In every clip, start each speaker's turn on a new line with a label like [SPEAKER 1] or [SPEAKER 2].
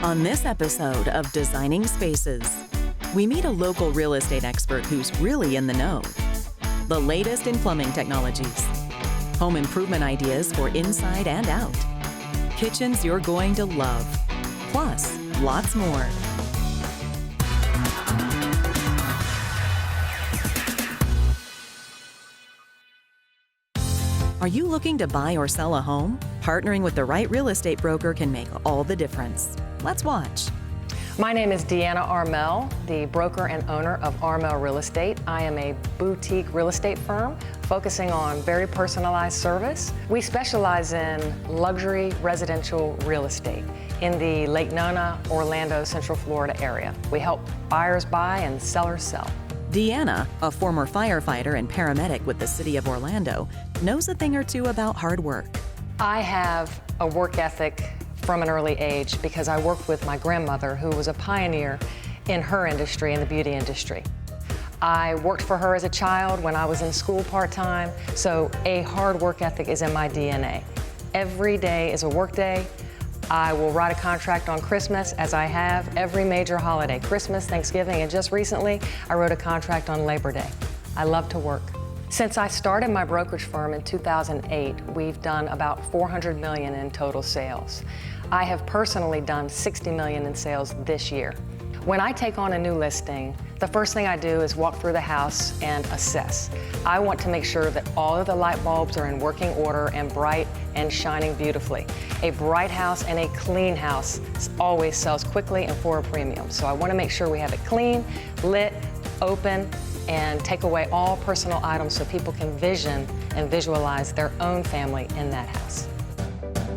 [SPEAKER 1] On this episode of Designing Spaces, we meet a local real estate expert who's really in the know. The latest in plumbing technologies, home improvement ideas for inside and out, kitchens you're going to love, plus lots more. Are you looking to buy or sell a home? Partnering with the right real estate broker can make all the difference. Let's watch.
[SPEAKER 2] My name is Deanna Armel, the broker and owner of Armel Real Estate. I am a boutique real estate firm focusing on very personalized service. We specialize in luxury residential real estate in the Lake Nona, Orlando, Central Florida area. We help buyers buy and sellers sell.
[SPEAKER 1] Deanna, a former firefighter and paramedic with the city of Orlando, knows a thing or two about hard work.
[SPEAKER 2] I have a work ethic from an early age because I worked with my grandmother, who was a pioneer in her industry, in the beauty industry. I worked for her as a child when I was in school part-time, so a hard work ethic is in my DNA. Every day is a work day. I will write a contract on Christmas, as I have every major holiday, Christmas, Thanksgiving, and just recently, I wrote a contract on Labor Day. I love to work. Since I started my brokerage firm in 2008, we've done about $400 million in total sales. I have personally done $60 million in sales this year. When I take on a new listing, the first thing I do is walk through the house and assess. I want to make sure that all of the light bulbs are in working order and bright and shining beautifully. A bright house and a clean house always sells quickly and for a premium. So I want to make sure we have it clean, lit, open, and take away all personal items so people can vision and visualize their own family in that house.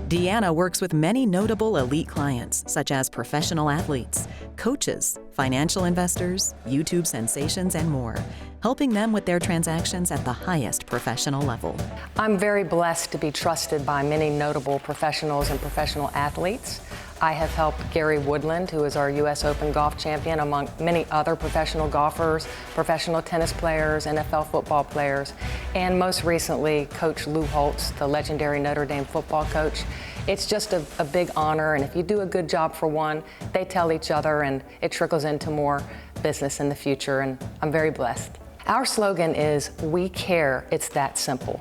[SPEAKER 1] Deanna works with many notable elite clients, such as professional athletes, coaches, financial investors, YouTube sensations, and more, helping them with their transactions at the highest professional level.
[SPEAKER 2] I'm very blessed to be trusted by many notable professionals and professional athletes. I have helped Gary Woodland, who is our U.S. Open golf champion, among many other professional golfers, professional tennis players, NFL football players, and most recently, Coach Lou Holtz, the legendary Notre Dame football coach. It's just a big honor, and if you do a good job for one, they tell each other, and it trickles into more business in the future, and I'm very blessed. Our slogan is, "We care, it's that simple."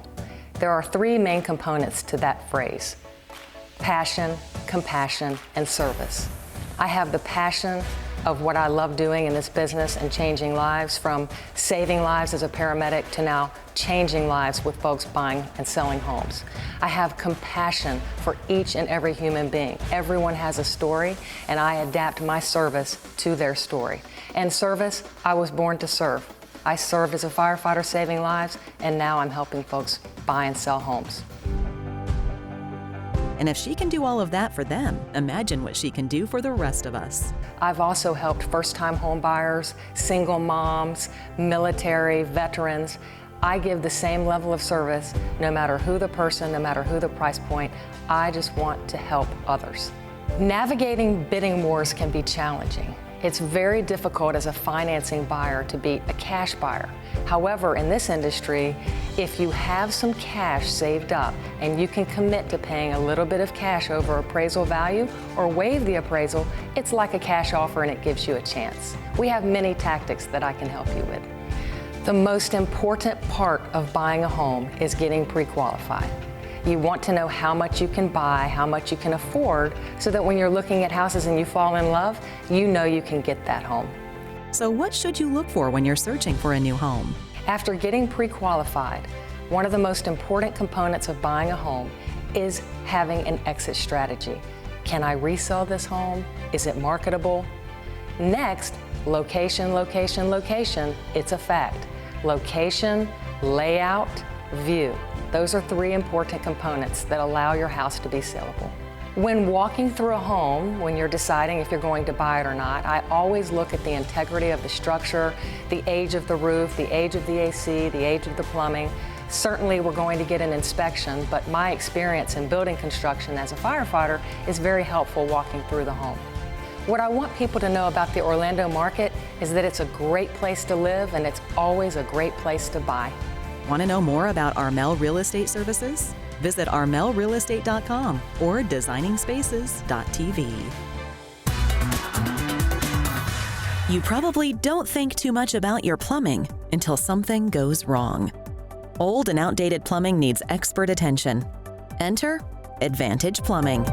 [SPEAKER 2] There are three main components to that phrase: passion, compassion, and service. I have the passion of what I love doing in this business and changing lives, from saving lives as a paramedic to now changing lives with folks buying and selling homes. I have compassion for each and every human being. Everyone has a story, and I adapt my service to their story. And service, I was born to serve. I served as a firefighter saving lives, and now I'm helping folks buy and sell homes.
[SPEAKER 1] And if she can do all of that for them, imagine what she can do for the rest of us.
[SPEAKER 2] I've also helped first-time home buyers, single moms, military, veterans. I give the same level of service no matter who the person, no matter who the price point. I just want to help others. Navigating bidding wars can be challenging. It's very difficult as a financing buyer to beat a cash buyer. However, in this industry, if you have some cash saved up and you can commit to paying a little bit of cash over appraisal value or waive the appraisal, it's like a cash offer and it gives you a chance. We have many tactics that I can help you with. The most important part of buying a home is getting pre-qualified. You want to know how much you can buy, how much you can afford, so that when you're looking at houses and you fall in love, you know you can get that home.
[SPEAKER 1] So what should you look for when you're searching for a new home?
[SPEAKER 2] After getting pre-qualified, one of the most important components of buying a home is having an exit strategy. Can I resell this home? Is it marketable? Next, location, location, location. It's a fact. Location, layout, view. Those are three important components that allow your house to be sellable. When walking through a home, when you're deciding if you're going to buy it or not, I always look at the integrity of the structure, the age of the roof, the age of the AC, the age of the plumbing. Certainly we're going to get an inspection, but my experience in building construction as a firefighter is very helpful walking through the home. What I want people to know about the Orlando market is that it's a great place to live and it's always a great place to buy.
[SPEAKER 1] Want to know more about Armel Real Estate Services? Visit armelrealestate.com or designingspaces.tv. You probably don't think too much about your plumbing until something goes wrong. Old and outdated plumbing needs expert attention. Enter Advantage Plumbing.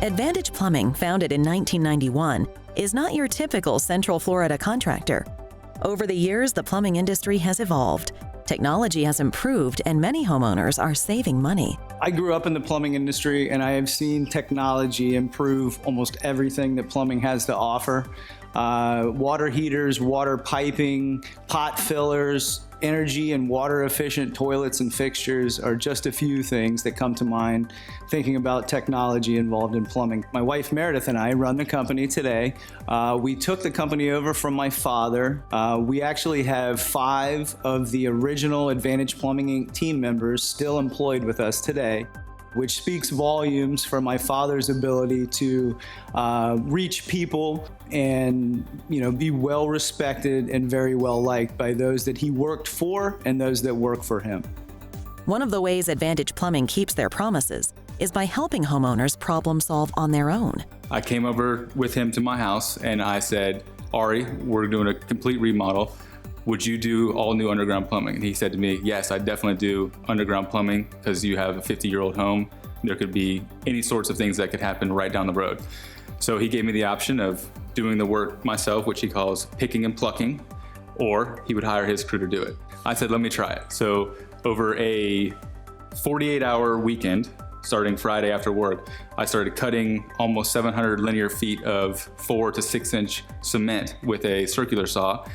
[SPEAKER 1] Advantage Plumbing, founded in 1991, is not your typical Central Florida contractor. Over the years, the plumbing industry has evolved. Technology has improved, and many homeowners are saving money.
[SPEAKER 3] I grew up in the plumbing industry, and I have seen technology improve almost everything that plumbing has to offer. Water heaters, water piping, pot fillers, energy and water efficient toilets and fixtures are just a few things that come to mind thinking about technology involved in plumbing. My wife Meredith and I run the company today. We took the company over from my father. We actually have 5 of the original Advantage Plumbing Inc. team members still employed with us today, which speaks volumes for my father's ability to reach people and be well respected and very well liked by those that he worked for and those that work for him.
[SPEAKER 1] One of the ways Advantage Plumbing keeps their promises is by helping homeowners problem solve on their own.
[SPEAKER 4] I came over with him to my house and I said, Ari, we're doing a complete remodel. Would you do all new underground plumbing? And he said to me, yes, I definitely do underground plumbing because you have a 50-year-old home. There could be any sorts of things that could happen right down the road. So he gave me the option of doing the work myself, which he calls picking and plucking, or he would hire his crew to do it. I said, let me try it. So over a 48-hour weekend, starting Friday after work, I started cutting almost 700 linear feet of 4 to 6 inch cement with a circular saw.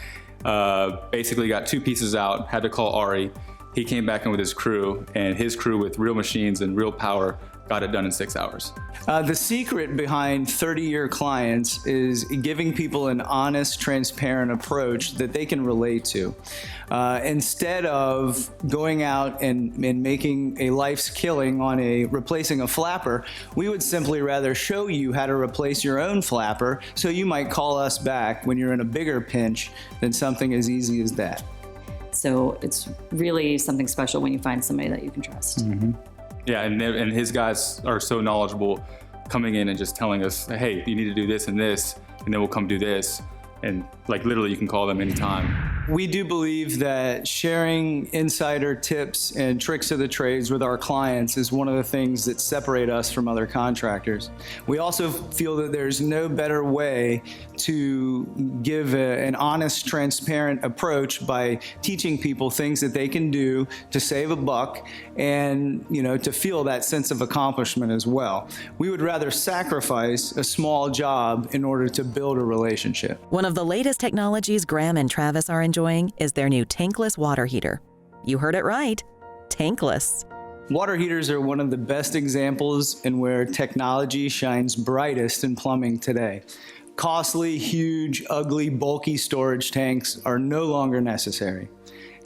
[SPEAKER 4] Basically got 2 pieces out, had to call Ari. He came back in with his crew, and his crew with real machines and real power got it done in 6 hours.
[SPEAKER 3] The secret behind 30-year clients is giving people an honest, transparent approach that they can relate to. Instead of going out and making a life's killing on replacing a flapper, we would simply rather show you how to replace your own flapper, so you might call us back when you're in a bigger pinch than something as easy as that.
[SPEAKER 5] So it's really something special when you find somebody that you can trust.
[SPEAKER 4] Mm-hmm. Yeah, and his guys are so knowledgeable, coming in and just telling us, hey, you need to do this and this, and then we'll come do this. And like literally you can call them anytime.
[SPEAKER 3] We do believe that sharing insider tips and tricks of the trades with our clients is one of the things that separate us from other contractors. We also feel that there's no better way to give an honest, transparent approach by teaching people things that they can do to save a buck and to feel that sense of accomplishment as well. We would rather sacrifice a small job in order to build a relationship.
[SPEAKER 1] One of the latest technologies Graham and Travis are enjoying is their new tankless water heater. You heard it right, tankless.
[SPEAKER 3] Water heaters are one of the best examples in where technology shines brightest in plumbing today. Costly, huge, ugly, bulky storage tanks are no longer necessary.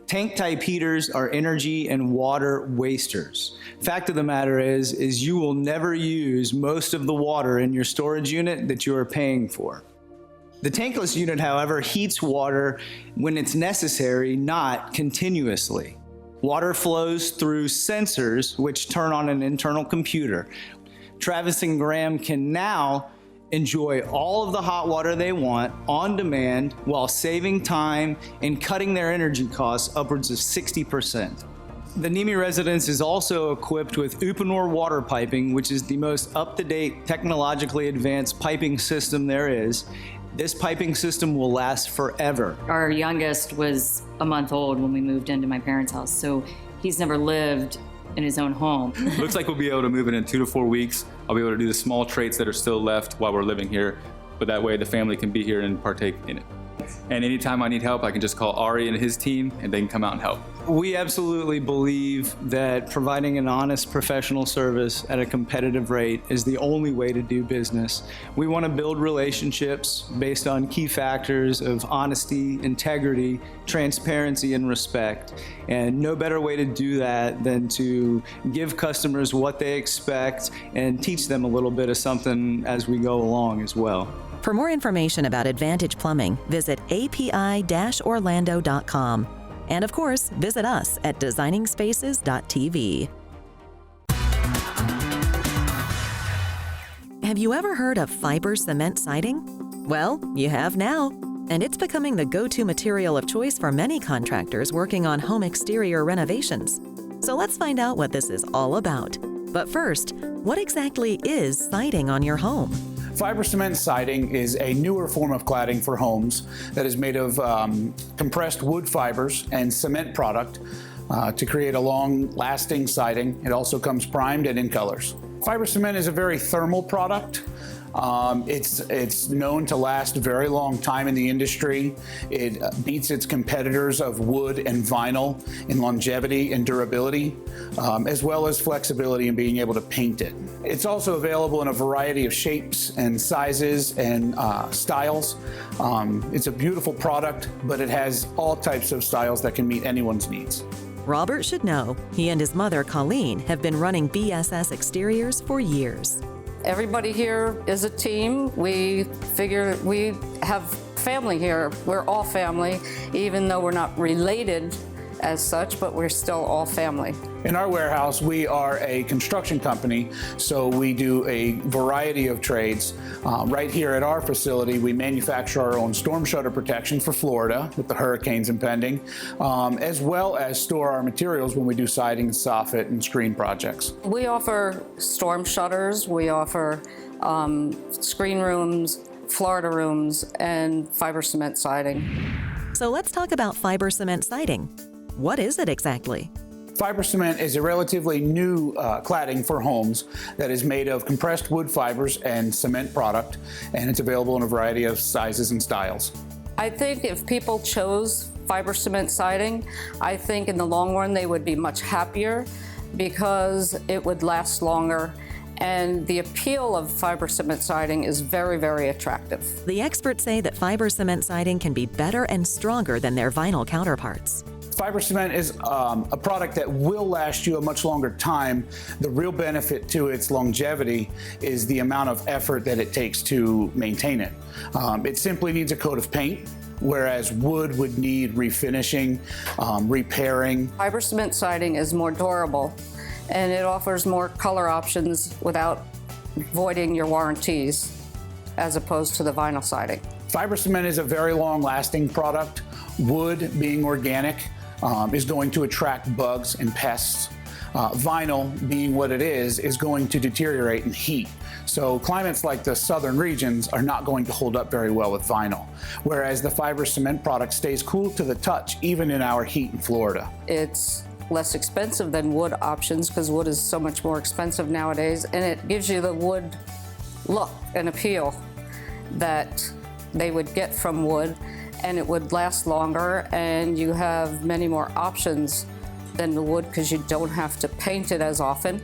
[SPEAKER 3] Tank-type heaters are energy and water wasters. Fact of the matter is you will never use most of the water in your storage unit that you are paying for. The tankless unit, however, heats water when it's necessary, not continuously. Water flows through sensors, which turn on an internal computer. Travis and Graham can now enjoy all of the hot water they want on demand while saving time and cutting their energy costs upwards of 60%. The NIMI residence is also equipped with Uponor water piping, which is the most up-to-date, technologically advanced piping system there is. This piping system will last forever.
[SPEAKER 5] Our youngest was a month old when we moved into my parents' house, so he's never lived in his own home.
[SPEAKER 4] Looks like we'll be able to move in 2 to 4 weeks. I'll be able to do the small traits that are still left while we're living here, but that way the family can be here and partake in it. And anytime I need help, I can just call Ari and his team, and they can come out and help.
[SPEAKER 3] We absolutely believe that providing an honest professional service at a competitive rate is the only way to do business. We want to build relationships based on key factors of honesty, integrity, transparency, and respect. And no better way to do that than to give customers what they expect and teach them a little bit of something as we go along as well.
[SPEAKER 1] For more information about Advantage Plumbing, visit api-orlando.com. And of course, visit us at designingspaces.tv. Have you ever heard of fiber cement siding? Well, you have now, and it's becoming the go-to material of choice for many contractors working on home exterior renovations. So let's find out what this is all about. But first, what exactly is siding on your home?
[SPEAKER 6] Fiber cement siding is a newer form of cladding for homes that is made of compressed wood fibers and cement product to create a long-lasting siding. It also comes primed and in colors. Fiber cement is a very thermal product. It's known to last a very long time in the industry. It beats its competitors of wood and vinyl in longevity and durability, as well as flexibility in being able to paint it. It's also available in a variety of shapes and sizes and styles. It's a beautiful product, but it has all types of styles that can meet anyone's needs.
[SPEAKER 1] Robert should know he and his mother, Colleen, have been running BSS Exteriors for years.
[SPEAKER 7] Everybody here is a team. We figure we have family here. We're all family, even though we're not related as such, but we're still all family.
[SPEAKER 6] In our warehouse, we are a construction company, so we do a variety of trades. Right here at our facility, we manufacture our own storm shutter protection for Florida with the hurricanes impending, as well as store our materials when we do siding, soffit, and screen projects.
[SPEAKER 7] We offer storm shutters, we offer screen rooms, Florida rooms, and fiber cement siding.
[SPEAKER 1] So let's talk about fiber cement siding. What is it exactly?
[SPEAKER 6] Fiber cement is a relatively new cladding for homes that is made of compressed wood fibers and cement product, and it's available in a variety of sizes and styles.
[SPEAKER 7] I think if people chose fiber cement siding, I think in the long run they would be much happier because it would last longer, and the appeal of fiber cement siding is very, very attractive.
[SPEAKER 1] The experts say that fiber cement siding can be better and stronger than their vinyl counterparts.
[SPEAKER 6] Fiber cement is a product that will last you a much longer time. The real benefit to its longevity is the amount of effort that it takes to maintain it. It simply needs a coat of paint, whereas wood would need refinishing, repairing.
[SPEAKER 7] Fiber cement siding is more durable, and it offers more color options without voiding your warranties, as opposed to the vinyl siding.
[SPEAKER 6] Fiber cement is a very long-lasting product. Wood, being organic, is going to attract bugs and pests. Vinyl, being what it is going to deteriorate in heat. So climates like the southern regions are not going to hold up very well with vinyl, whereas the fiber cement product stays cool to the touch, even in our heat in Florida.
[SPEAKER 7] It's less expensive than wood options because wood is so much more expensive nowadays, and it gives you the wood look and appeal that they would get from wood, and it would last longer, and you have many more options than the wood because you don't have to paint it as often,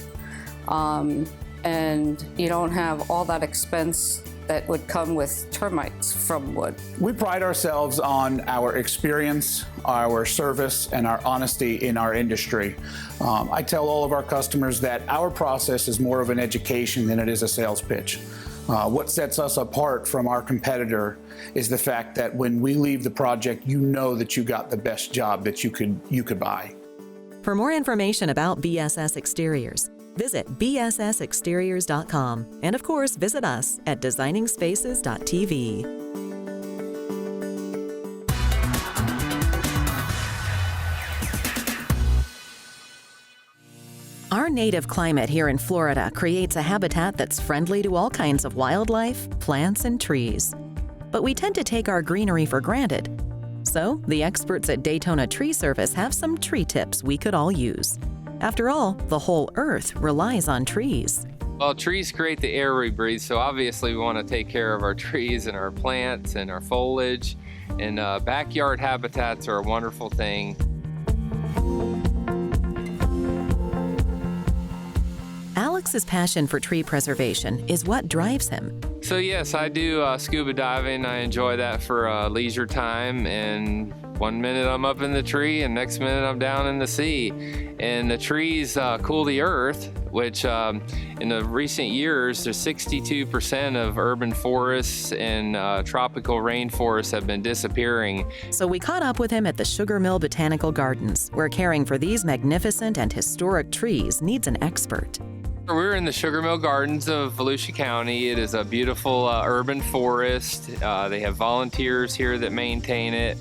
[SPEAKER 7] and you don't have all that expense that would come with termites from wood.
[SPEAKER 6] We pride ourselves on our experience, our service, and our honesty in our industry. I tell all of our customers that our process is more of an education than it is a sales pitch. What sets us apart from our competitor is the fact that when we leave the project, you know that you got the best job that you could buy.
[SPEAKER 1] For more information about BSS Exteriors, visit bssexteriors.com, and of course, visit us at designingspaces.tv. Our native climate here in Florida creates a habitat that's friendly to all kinds of wildlife, plants, and trees. But we tend to take our greenery for granted. So, the experts at Daytona Tree Service have some tree tips we could all use. After all, the whole earth relies on trees.
[SPEAKER 8] Well, trees create the air we breathe, so obviously we want to take care of our trees and our plants and our foliage. And backyard habitats are a wonderful thing.
[SPEAKER 1] Alex's passion for tree preservation is what drives him.
[SPEAKER 8] So yes, I do scuba diving. I enjoy that for leisure time, and one minute I'm up in the tree and next minute I'm down in the sea. And the trees cool the earth, which in the recent years, there's 62% of urban forests and tropical rainforests have been disappearing.
[SPEAKER 1] So we caught up with him at the Sugar Mill Botanical Gardens, where caring for these magnificent and historic trees needs an expert.
[SPEAKER 8] We're in the Sugar Mill Gardens of Volusia County. It is a beautiful urban forest. They have volunteers here that maintain it.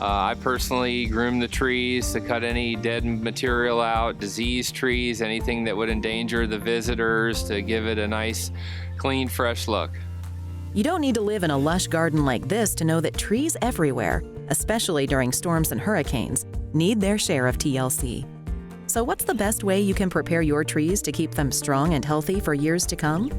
[SPEAKER 8] I personally groom the trees to cut any dead material out, diseased trees, anything that would endanger the visitors, to give it a nice, clean, fresh look.
[SPEAKER 1] You don't need to live in a lush garden like this to know that trees everywhere, especially during storms and hurricanes, need their share of TLC. So what's the best way you can prepare your trees to keep them strong and healthy for years to come?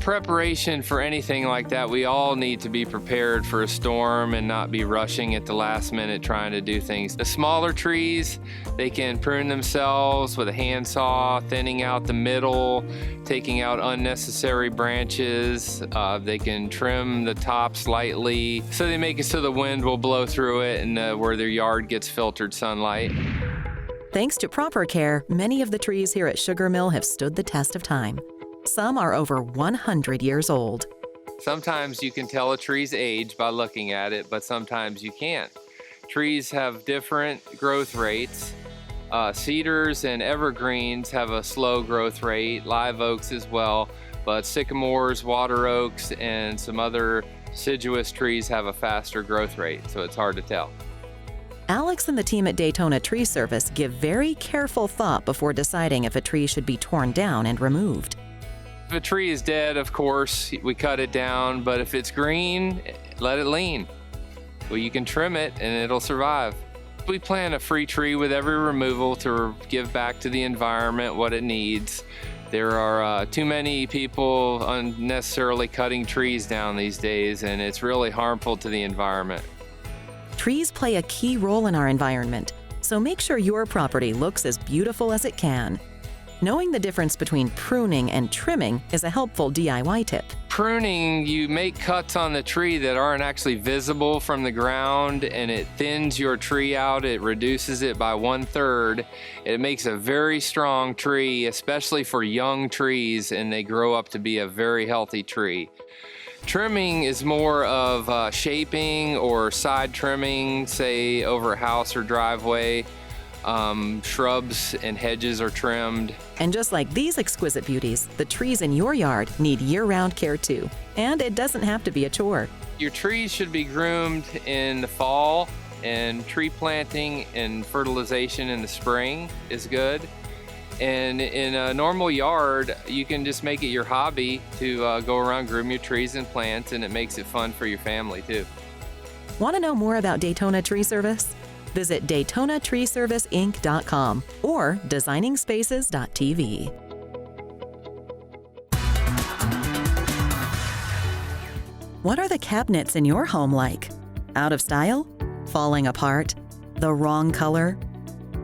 [SPEAKER 8] Preparation for anything like that, we all need to be prepared for a storm and not be rushing at the last minute trying to do things. The smaller trees, they can prune themselves with a handsaw, thinning out the middle, taking out unnecessary branches. They can trim the tops lightly, so they make it so the wind will blow through it and where their yard gets filtered sunlight.
[SPEAKER 1] Thanks to proper care, many of the trees here at Sugar Mill have stood the test of time. Some are over 100 years old.
[SPEAKER 8] Sometimes you can tell a tree's age by looking at it, but sometimes you can't. Trees have different growth rates. Cedars and evergreens have a slow growth rate, live oaks as well, but sycamores, water oaks, and some other deciduous trees have a faster growth rate, so it's hard to tell.
[SPEAKER 1] Alex and the team at Daytona Tree Service give very careful thought before deciding if a tree should be torn down and removed.
[SPEAKER 8] If a tree is dead, of course, we cut it down, but if it's green, let it lean. Well, you can trim it and it'll survive. We plant a free tree with every removal to give back to the environment what it needs. There are too many people unnecessarily cutting trees down these days, and it's really harmful to the environment.
[SPEAKER 1] Trees play a key role in our environment, so make sure your property looks as beautiful as it can. Knowing the difference between pruning and trimming is a helpful DIY tip.
[SPEAKER 8] Pruning, you make cuts on the tree that aren't actually visible from the ground, and it thins your tree out. It reduces it by 1/3. It makes a very strong tree, especially for young trees, and they grow up to be a very healthy tree. Trimming is more of shaping or side trimming, say over a house or driveway. Shrubs and hedges are trimmed.
[SPEAKER 1] And just like these exquisite beauties, the trees in your yard need year-round care too. And it doesn't have to be a chore.
[SPEAKER 8] Your trees should be groomed in the fall, and tree planting and fertilization in the spring is good. And in a normal yard, you can just make it your hobby to go around groom your trees and plants, and it makes it fun for your family too.
[SPEAKER 1] Want to know more about Daytona Tree Service? Visit DaytonaTreeServiceInc.com or designingspaces.tv. What are the cabinets in your home like? Out of style? Falling apart? The wrong color?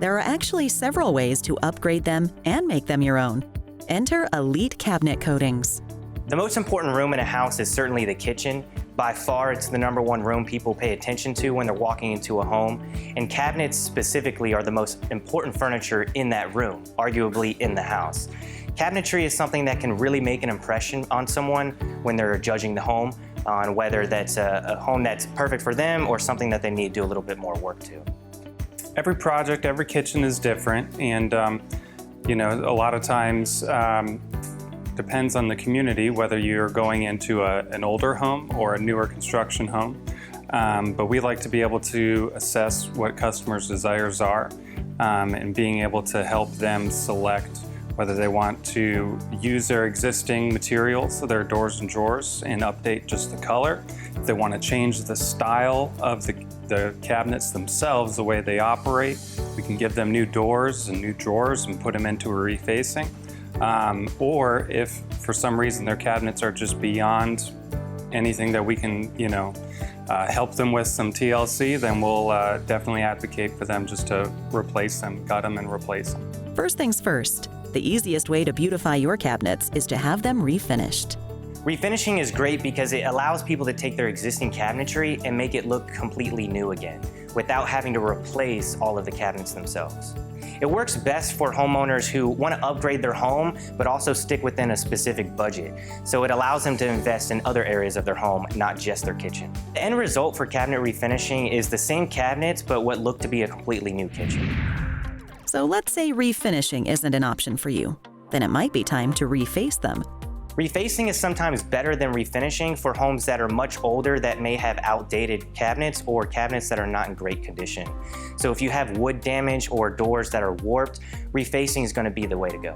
[SPEAKER 1] There are actually several ways to upgrade them and make them your own. Enter Elite Cabinet Coatings.
[SPEAKER 9] The most important room in a house is certainly the kitchen. By far, it's the #1 room people pay attention to when they're walking into a home, and cabinets specifically are the most important furniture in that room, arguably in the house. Cabinetry is something that can really make an impression on someone when they're judging the home, on whether that's a home that's perfect for them or something that they need to do a little bit more work to.
[SPEAKER 10] Every project, every kitchen is different, and a lot of times depends on the community whether you're going into an older home or a newer construction home. But we like to be able to assess what customers' desires are and being able to help them select whether they want to use their existing materials, so their doors and drawers, and update just the color. If they want to change the style of the cabinets themselves, the way they operate, we can give them new doors and new drawers and put them into a refacing. Or if for some reason their cabinets are just beyond anything that we can, help them with some TLC, then we'll definitely advocate for them just to replace them, gut them and replace them.
[SPEAKER 1] First things first, the easiest way to beautify your cabinets is to have them refinished.
[SPEAKER 9] Refinishing is great because it allows people to take their existing cabinetry and make it look completely new again, without having to replace all of the cabinets themselves. It works best for homeowners who want to upgrade their home, but also stick within a specific budget. So it allows them to invest in other areas of their home, not just their kitchen. The end result for cabinet refinishing is the same cabinets, but what look to be a completely new kitchen.
[SPEAKER 1] So let's say refinishing isn't an option for you. then it might be time to reface them.
[SPEAKER 9] Refacing is sometimes better than refinishing for homes that are much older that may have outdated cabinets or cabinets that are not in great condition. So if you have wood damage or doors that are warped, refacing is going to be the way to go.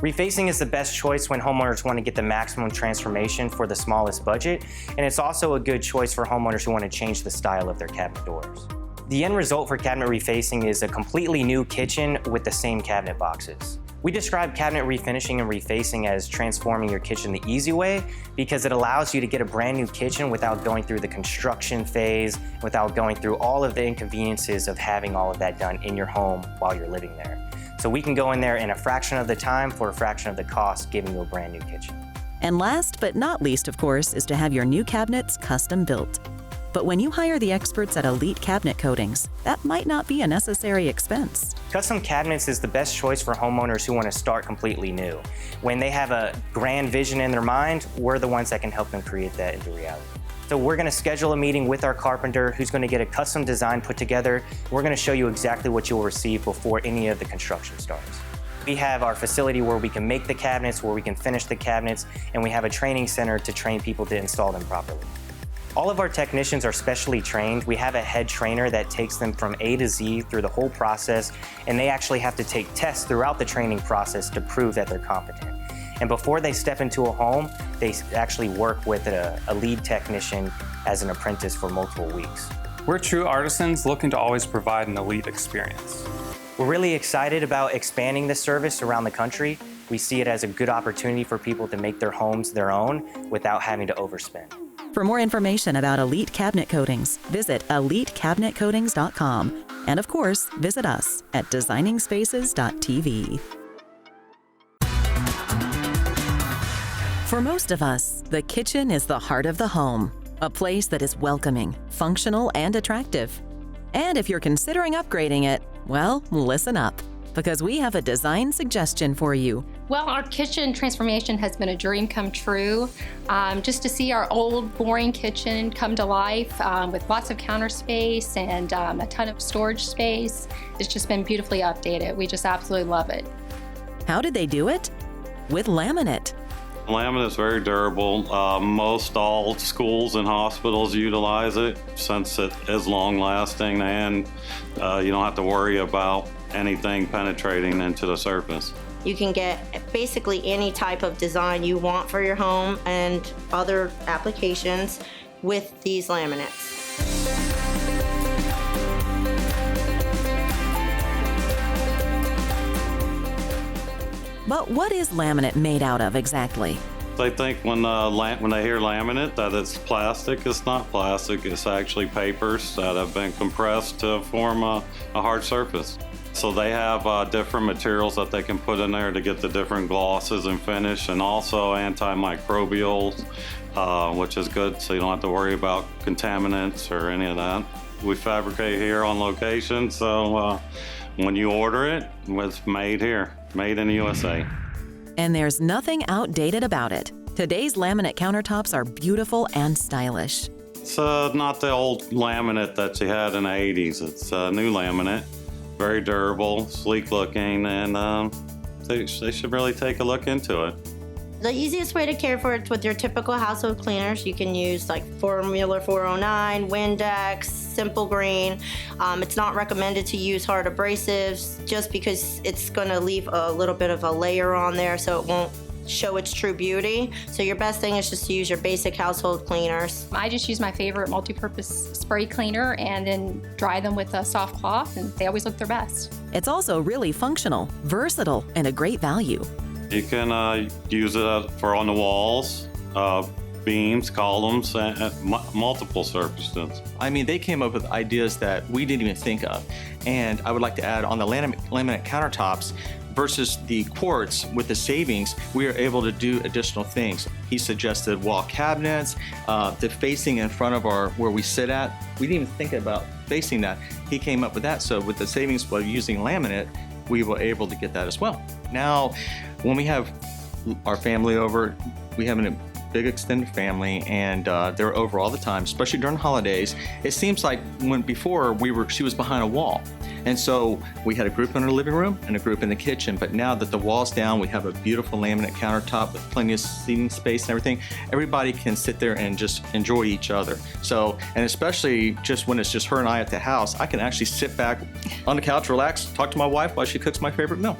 [SPEAKER 9] Refacing is the best choice when homeowners want to get the maximum transformation for the smallest budget, and it's also a good choice for homeowners who want to change the style of their cabinet doors. The end result for cabinet refacing is a completely new kitchen with the same cabinet boxes. We describe cabinet refinishing and refacing as transforming your kitchen the easy way because it allows you to get a brand new kitchen without going through the construction phase, without going through all of the inconveniences of having all of that done in your home while you're living there. So we can go in there in a fraction of the time for a fraction of the cost, giving you a brand new kitchen.
[SPEAKER 1] And last but not least, of course, is to have your new cabinets custom built. But when you hire the experts at Elite Cabinet Coatings, that might not be a necessary expense.
[SPEAKER 9] Custom cabinets is the best choice for homeowners who want to start completely new. When they have a grand vision in their mind, we're the ones that can help them create that into reality. So we're going to schedule a meeting with our carpenter who's going to get a custom design put together. We're going to show you exactly what you'll receive before any of the construction starts. We have our facility where we can make the cabinets, where we can finish the cabinets, and we have a training center to train people to install them properly. All of our technicians are specially trained. We have a head trainer that takes them from A to Z through the whole process, and they actually have to take tests throughout the training process to prove that they're competent. And before they step into a home, they actually work with a lead technician as an apprentice for multiple weeks.
[SPEAKER 10] We're true artisans looking to always provide an elite experience.
[SPEAKER 9] We're really excited about expanding this service around the country. We see it as a good opportunity for people to make their homes their own without having to overspend.
[SPEAKER 1] For more information about Elite Cabinet Coatings, visit elitecabinetcoatings.com. And of course, visit us at designingspaces.tv. For most of us, the kitchen is the heart of the home, a place that is welcoming, functional, and attractive. And if you're considering upgrading it, well, listen up, because we have a design suggestion for you.
[SPEAKER 11] Well, our kitchen transformation has been a dream come true. Just to see our old, boring kitchen come to life with lots of counter space and a ton of storage space. It's just been beautifully updated. We just absolutely love it.
[SPEAKER 1] How did they do it? With laminate.
[SPEAKER 12] Laminate is very durable. Most all schools and hospitals utilize it since it is long-lasting, and you don't have to worry about anything penetrating into the surface.
[SPEAKER 13] You can get basically any type of design you want for your home and other applications with these laminates.
[SPEAKER 1] But what is laminate made out of exactly?
[SPEAKER 12] They think when they hear laminate that it's plastic. It's not plastic. It's actually papers that have been compressed to form a hard surface. So they have different materials that they can put in there to get the different glosses and finish, and also antimicrobials, which is good, so you don't have to worry about contaminants or any of that. We fabricate here on location, so when you order it, it's made here, made in the USA.
[SPEAKER 1] And there's nothing outdated about it. Today's laminate countertops are beautiful and stylish.
[SPEAKER 12] It's not the old laminate that you had in the 80s. It's new laminate. Very durable, sleek looking, and they should really take a look into it.
[SPEAKER 13] The easiest way to care for it is with your typical household cleaners. You can use like Formula 409, Windex, Simple Green. It's not recommended to use hard abrasives just because it's going to leave a little bit of a layer on there so it won't show its true beauty. So your best thing is just to use your basic household cleaners.
[SPEAKER 11] I just use my favorite multi-purpose spray cleaner and then dry them with a soft cloth, and they always look their best.
[SPEAKER 1] It's also really functional, versatile, and a great value.
[SPEAKER 12] You can use it for on the walls, beams, columns, and multiple surfaces.
[SPEAKER 14] I mean, they came up with ideas that we didn't even think of. And I would like to add on the laminate countertops versus the quartz with the savings, we are able to do additional things. He suggested wall cabinets, the facing in front of where we sit at. We didn't even think about facing that. He came up with that. So with the savings by using laminate, we were able to get that as well. Now, when we have our family over, we have a big extended family, and they're over all the time, especially during holidays. It seems like when before she was behind a wall. And so we had a group in our living room and a group in the kitchen, but now that the wall's down, we have a beautiful laminate countertop with plenty of seating space and everything. Everybody can sit there and just enjoy each other. So, and especially just when it's just her and I at the house, I can actually sit back on the couch, relax, talk to my wife while she cooks my favorite meal.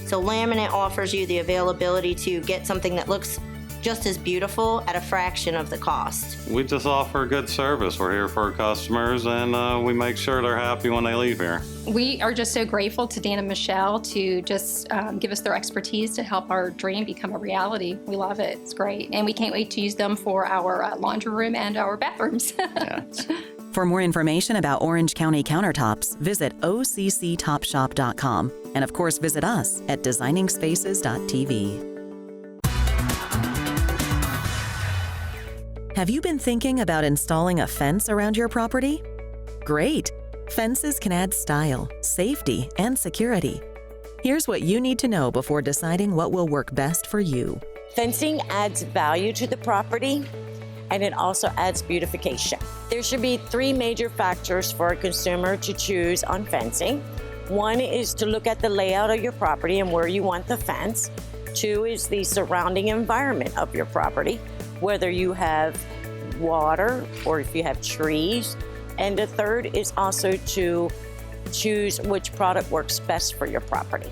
[SPEAKER 13] So laminate offers you the availability to get something that looks just as beautiful at a fraction of the cost.
[SPEAKER 12] We just offer good service. We're here for our customers, and we make sure they're happy when they leave here.
[SPEAKER 11] We are just so grateful to Dan and Michelle to just give us their expertise to help our dream become a reality. We love it. It's great. And we can't wait to use them for our laundry room and our bathrooms.
[SPEAKER 14] Yeah.
[SPEAKER 1] For more information about Orange County countertops, visit occtopshop.com. And of course, visit us at designingspaces.tv. Have you been thinking about installing a fence around your property? Great! Fences can add style, safety, and security. Here's what you need to know before deciding what will work best for you.
[SPEAKER 15] Fencing adds value to the property, and it also adds beautification. There should be 3 major factors for a consumer to choose on fencing. 1 is to look at the layout of your property and where you want the fence. 2 is the surrounding environment of your property, whether you have water or if you have trees. And the 3rd is also to choose which product works best for your property.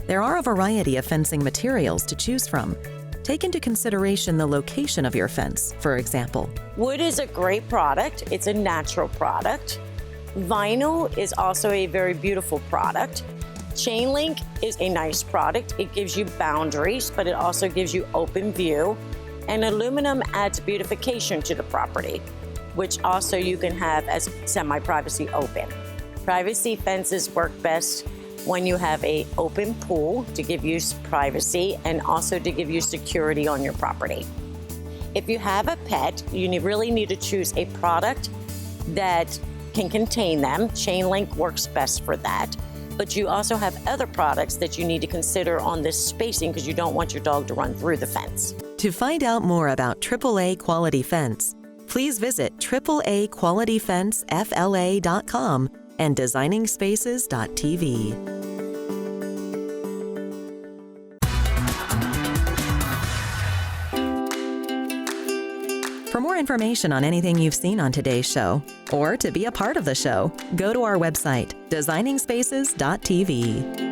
[SPEAKER 1] There are a variety of fencing materials to choose from. Take into consideration the location of your fence, for example.
[SPEAKER 15] Wood is a great product. It's a natural product. Vinyl is also a very beautiful product. Chain link is a nice product. It gives you boundaries, but it also gives you open view. And aluminum adds beautification to the property, which also you can have as semi-privacy open. Privacy fences work best when you have an open pool to give you privacy and also to give you security on your property. If you have a pet, you really need to choose a product that can contain them. Chain link works best for that. But you also have other products that you need to consider on this spacing because you don't want your dog to run through the fence.
[SPEAKER 1] To find out more about AAA Quality Fence, please visit AAAQualityFenceFLA.com and designingspaces.tv. For more information on anything you've seen on today's show, or to be a part of the show, go to our website, designingspaces.tv.